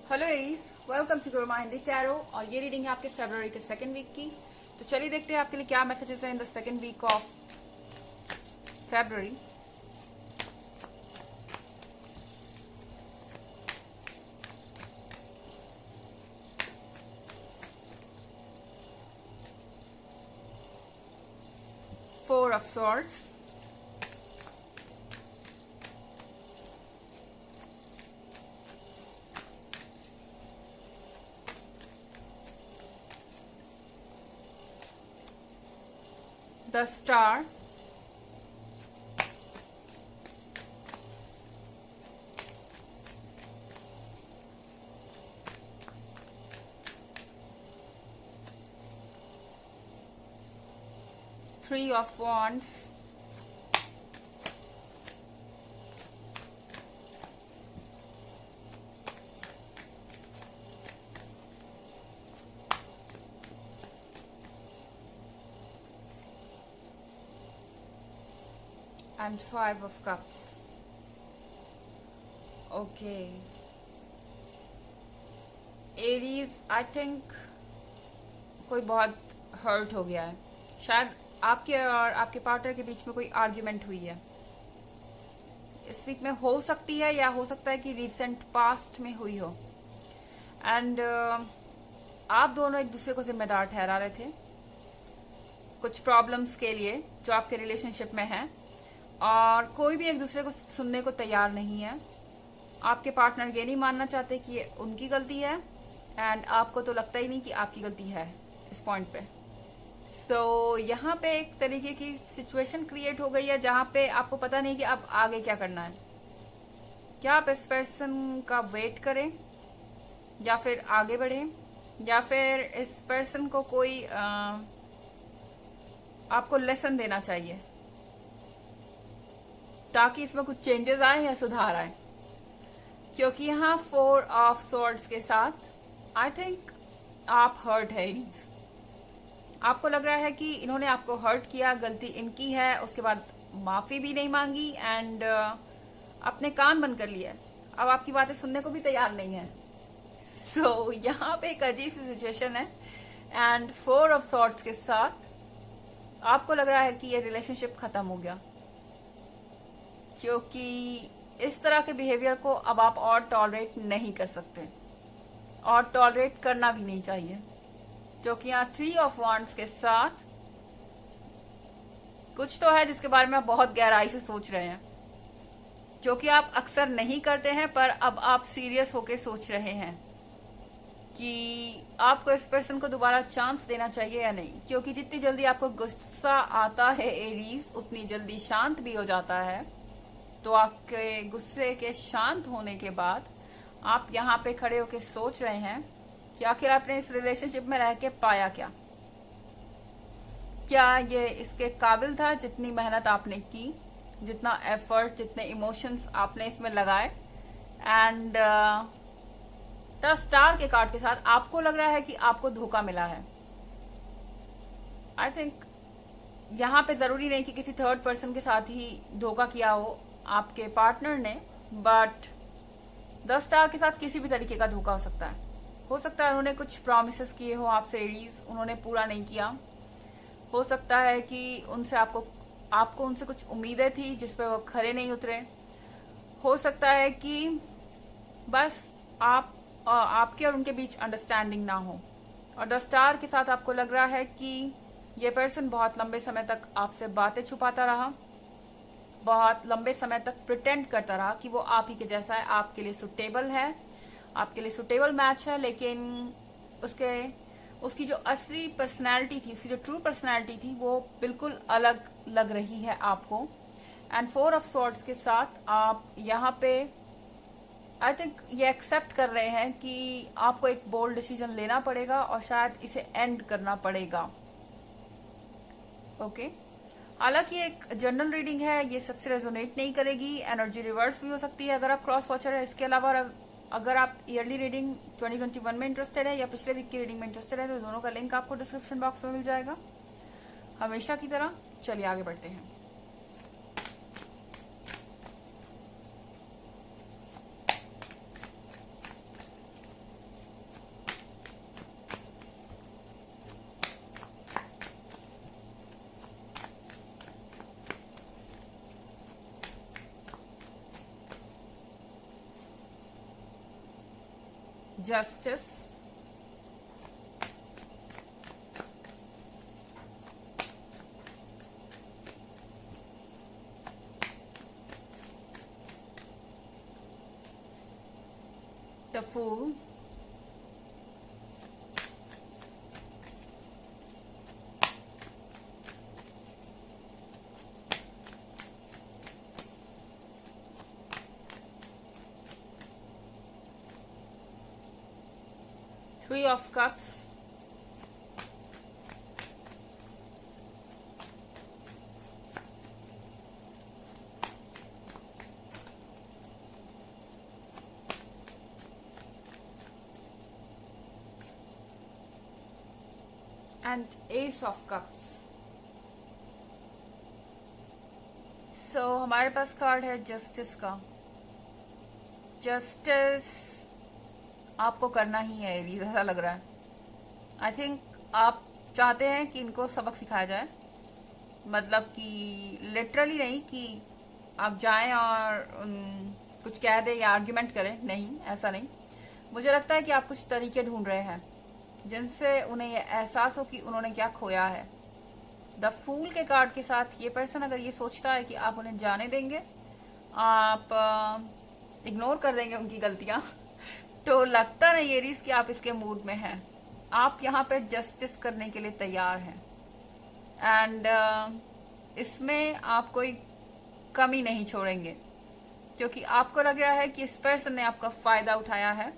Hello Aries, welcome to Guruma Hindi tarot. और ये reading है आपके फरवरी के सेकंड वीक की। तो चलिए देखते हैं आपके लिए क्या मैसेजेस हैं in the second week of February. Four of swords, the star, three of wands, and five of cups. Okay Aries, I think कोई बहुत हर्ट हो गया है। शायद आपके और आपके पार्टनर के बीच में कोई आर्ग्यूमेंट हुई है इस वीक में, हो सकती है या हो सकता है कि रिसेंट पास्ट में हुई हो। एंड आप दोनों एक दूसरे को जिम्मेदार ठहरा रहे थे कुछ प्रॉब्लम्स के लिए जो आपके रिलेशनशिप में है, और कोई भी एक दूसरे को सुनने को तैयार नहीं है। आपके पार्टनर ये नहीं मानना चाहते कि ये उनकी गलती है, एंड आपको तो लगता ही नहीं कि आपकी गलती है इस पॉइंट पे। सो यहाँ पे एक तरीके की सिचुएशन क्रिएट हो गई है जहां पे आपको पता नहीं कि अब आगे क्या करना है। क्या आप इस पर्सन का वेट करें या फिर आगे बढ़ें, या फिर इस पर्सन को कोई आपको लेसन देना चाहिए ताकि इसमें कुछ चेंजेस आए या सुधार आए। क्योंकि यहाँ फोर ऑफ सॉर्ड्स के साथ आई थिंक आप हर्ट है एरीज। आपको लग रहा है कि इन्होंने आपको हर्ट किया, गलती इनकी है, उसके बाद माफी भी नहीं मांगी एंड अपने कान बंद कर लिया। अब आपकी बातें सुनने को भी तैयार नहीं है। सो यहाँ पे एक अजीब सी सिचुएशन है एंड फोर ऑफ सॉर्ड्स के साथ आपको लग रहा है कि ये रिलेशनशिप खत्म हो गया, क्योंकि इस तरह के बिहेवियर को अब आप और टॉलरेट नहीं कर सकते और टॉलरेट करना भी नहीं चाहिए। क्योंकि यहाँ थ्री ऑफ वॉन्ड्स के साथ कुछ तो है जिसके बारे में आप बहुत गहराई से सोच रहे हैं, जो कि आप अक्सर नहीं करते हैं, पर अब आप सीरियस होके सोच रहे हैं कि आपको इस पर्सन को दोबारा चांस देना चाहिए या नहीं। क्योंकि जितनी जल्दी आपको गुस्सा आता है एरीज, उतनी जल्दी शांत भी हो जाता है। तो आपके गुस्से के शांत होने के बाद आप यहाँ पे खड़े होके सोच रहे हैं कि आखिर आपने इस रिलेशनशिप में रह के पाया क्या। क्या ये इसके काबिल था जितनी मेहनत आपने की, जितना एफर्ट, जितने इमोशंस आपने इसमें लगाए। एंड द स्टार के कार्ड के साथ आपको लग रहा है कि आपको धोखा मिला है। आई थिंक यहाँ पे जरूरी नहीं कि किसी थर्ड पर्सन के साथ ही धोखा किया हो आपके पार्टनर ने, बट द स्टार के साथ किसी भी तरीके का धोखा हो सकता है। हो सकता है उन्होंने कुछ प्रॉमिसेस किए हो आपसे एरीज, उन्होंने पूरा नहीं किया। हो सकता है कि उनसे आपको उनसे कुछ उम्मीदें थी जिस पे वो खरे नहीं उतरे। हो सकता है कि बस आपके और उनके बीच अंडरस्टैंडिंग ना हो। और द स्टार के साथ आपको लग रहा है कि ये पर्सन बहुत लंबे समय तक आपसे बातें छुपाता रहा, बहुत लंबे समय तक प्रिटेंड करता रहा कि वो आप ही के जैसा है, आपके लिए सुटेबल है, आपके लिए सुटेबल मैच है। लेकिन उसकी जो असली पर्सनैलिटी थी, उसकी जो ट्रू पर्सनैलिटी थी, वो बिल्कुल अलग लग रही है आपको। एंड फोर ऑफ सॉर्ड्स के साथ आप यहाँ पे आई थिंक ये एक्सेप्ट कर रहे हैं कि आपको एक बोल्ड डिसीजन लेना पड़ेगा और शायद इसे एंड करना पड़ेगा। ओके हालांकि एक जनरल रीडिंग है, ये सबसे रेजोनेट नहीं करेगी, एनर्जी रिवर्स भी हो सकती है अगर आप क्रॉस वॉचर है। इसके अलावा अगर आप ईयरली रीडिंग 2021 में इंटरेस्टेड है या पिछले वीक की रीडिंग में इंटरेस्टेड है, तो दोनों का लिंक आपको डिस्क्रिप्शन बॉक्स में मिल जाएगा हमेशा की तरह। चलिए आगे बढ़ते हैं। Justice, the fool, Three of Cups, and Ace of Cups. So हमारे पास कार्ड है जस्टिस का। जस्टिस आपको करना ही है एरीज, ऐसा लग रहा है। आई थिंक आप चाहते हैं कि इनको सबक सिखाया जाए, मतलब कि लिटरली नहीं कि आप जाएं और कुछ कह दें या आर्ग्यूमेंट करें, नहीं, ऐसा नहीं। मुझे लगता है कि आप कुछ तरीके ढूंढ रहे हैं जिनसे उन्हें यह एहसास हो कि उन्होंने क्या खोया है। द फूल के कार्ड के साथ ये पर्सन अगर ये सोचता है कि आप उन्हें जाने देंगे, आप इग्नोर कर देंगे उनकी गलतियां, तो लगता नहीं एरीज कि आप इसके मूड में हैं। आप यहाँ पे जस्टिस करने के लिए तैयार हैं एंड इसमें आप कोई कमी नहीं छोड़ेंगे, क्योंकि आपको लग रहा है कि इस पर्सन ने आपका फायदा उठाया है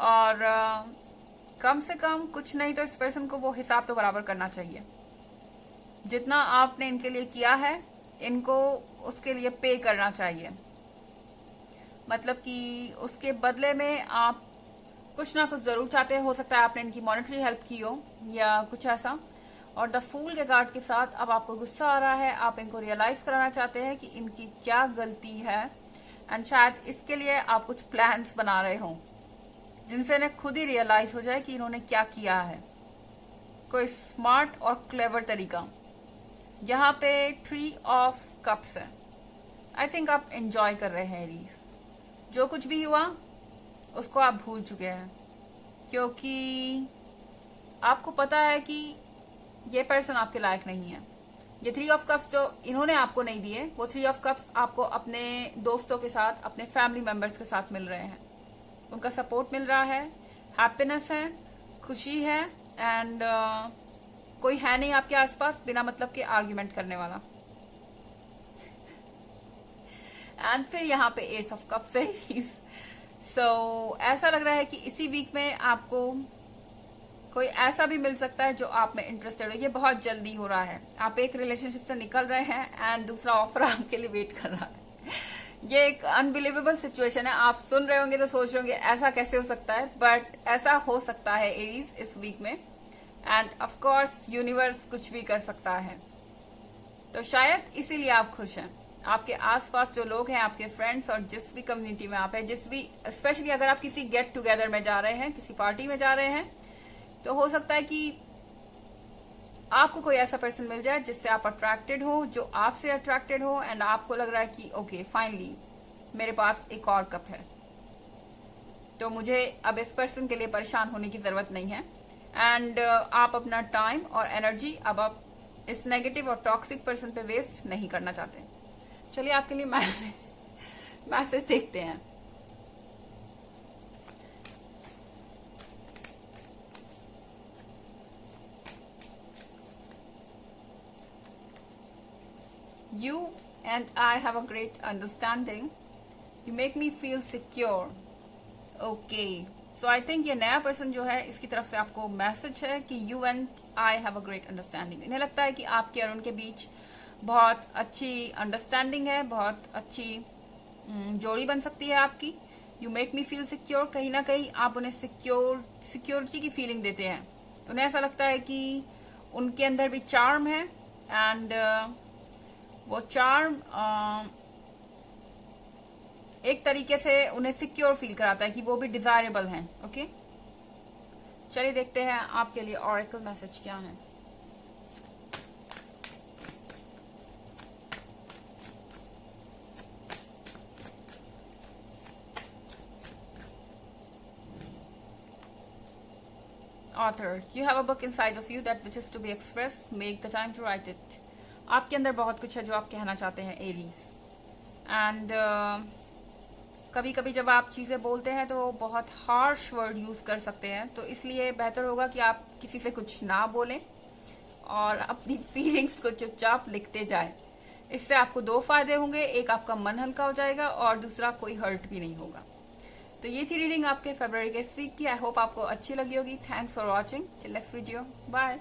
और कम से कम कुछ नहीं तो इस पर्सन को वो हिसाब तो बराबर करना चाहिए। जितना आपने इनके लिए किया है इनको उसके लिए पे करना चाहिए, मतलब कि उसके बदले में आप कुछ ना कुछ जरूर चाहते हो सकता है आपने इनकी मॉनेटरी हेल्प की हो या कुछ ऐसा। और द फूल के कार्ड के साथ अब आपको गुस्सा आ रहा है, आप इनको रियलाइज कराना चाहते हैं कि इनकी क्या गलती है एंड शायद इसके लिए आप कुछ प्लान्स बना रहे हो जिनसे इन्हें खुद ही रियलाइज हो जाए कि इन्होंने क्या किया है, कोई स्मार्ट और क्लेवर तरीका। यहाँ पे 3 ऑफ कप्स है। आई थिंक आप एंजॉय कर रहे हैं एरीज, जो कुछ भी हुआ उसको आप भूल चुके हैं, क्योंकि आपको पता है कि ये पर्सन आपके लायक नहीं है। ये 3 ऑफ कप्स जो इन्होंने आपको नहीं दिए, वो 3 ऑफ कप्स आपको अपने दोस्तों के साथ, अपने फैमिली मेंबर्स के साथ मिल रहे हैं। उनका सपोर्ट मिल रहा है, हैप्पीनेस है, खुशी है एंड कोई है नहीं आपके आसपास बिना मतलब के आर्ग्यूमेंट करने वाला। एंड फिर यहाँ पे एस ऑफ कप्स है। सो ऐसा लग रहा है कि इसी वीक में आपको कोई ऐसा भी मिल सकता है जो आप में इंटरेस्टेड हो। ये बहुत जल्दी हो रहा है, आप एक रिलेशनशिप से निकल रहे हैं एंड दूसरा ऑफर आपके लिए वेट कर रहा है। ये एक अनबिलीवेबल सिचुएशन है। आप सुन रहे होंगे तो सोच रहे होंगे ऐसा कैसे हो सकता है, बट ऐसा हो सकता है एरीज इस वीक में। एंड ऑफ कोर्स यूनिवर्स कुछ भी कर सकता है, तो शायद इसीलिए आप खुश हैं। आपके आसपास जो लोग हैं, आपके फ्रेंड्स और जिस भी कम्युनिटी में आप हैं, जिस भी, स्पेशली अगर आप किसी गेट टुगेदर में जा रहे हैं, किसी पार्टी में जा रहे हैं, तो हो सकता है कि आपको कोई ऐसा पर्सन मिल जाए जिससे आप अट्रैक्टेड हो, जो आपसे अट्रैक्टेड हो एंड आपको लग रहा है कि ओके फाइनली मेरे पास एक और कप है, तो मुझे अब इस पर्सन के लिए परेशान होने की जरूरत नहीं है। एंड आप अपना टाइम और एनर्जी अब आप इस नेगेटिव और टॉक्सिक पर्सन पे वेस्ट नहीं करना चाहते। चलिए आपके लिए मैसेज देखते हैं। You and I have a great understanding. You make me feel secure. Okay. So I think ये नया पर्सन जो है इसकी तरफ से आपको मैसेज है कि you and I have a great understanding. इन्हें लगता है कि आपके और उनके बीच बहुत अच्छी अंडरस्टैंडिंग है, बहुत अच्छी जोड़ी बन सकती है आपकी। You make me feel secure. कहीं ना कहीं आप उन्हें सिक्योरिटी की फीलिंग देते हैं। उन्हें ऐसा लगता है कि उनके अंदर भी चार्म है एंड वो चार्म एक तरीके से उन्हें सिक्योर फील कराता है कि वो भी डिजायरेबल हैं। ओके, चलिए देखते हैं आपके लिए ऑरेकल मैसेज क्या है। author. You have a book inside of you that wishes to be expressed. Make the time to write it. आपके अंदर बहुत कुछ है जो आप कहना चाहते हैं एरीज. एंड कभी कभी जब आप चीज़ें बोलते हैं तो बहुत हार्श वर्ड यूज़ कर सकते हैं, तो इसलिए बेहतर होगा कि आप किसी से कुछ ना बोलें और अपनी फीलिंग्स को चुपचाप लिखते जाएं. इससे आपको 2 फायदे होंगे. एक, आपका मन हल्का हो जाएगा और दूसरा, कोई हर्ट भी नहीं होगा. तो ये थी रीडिंग आपके फरवरी के इस वीक की. आई होप आपको अच्छी लगी होगी. Thanks for watching. Till next video. Bye.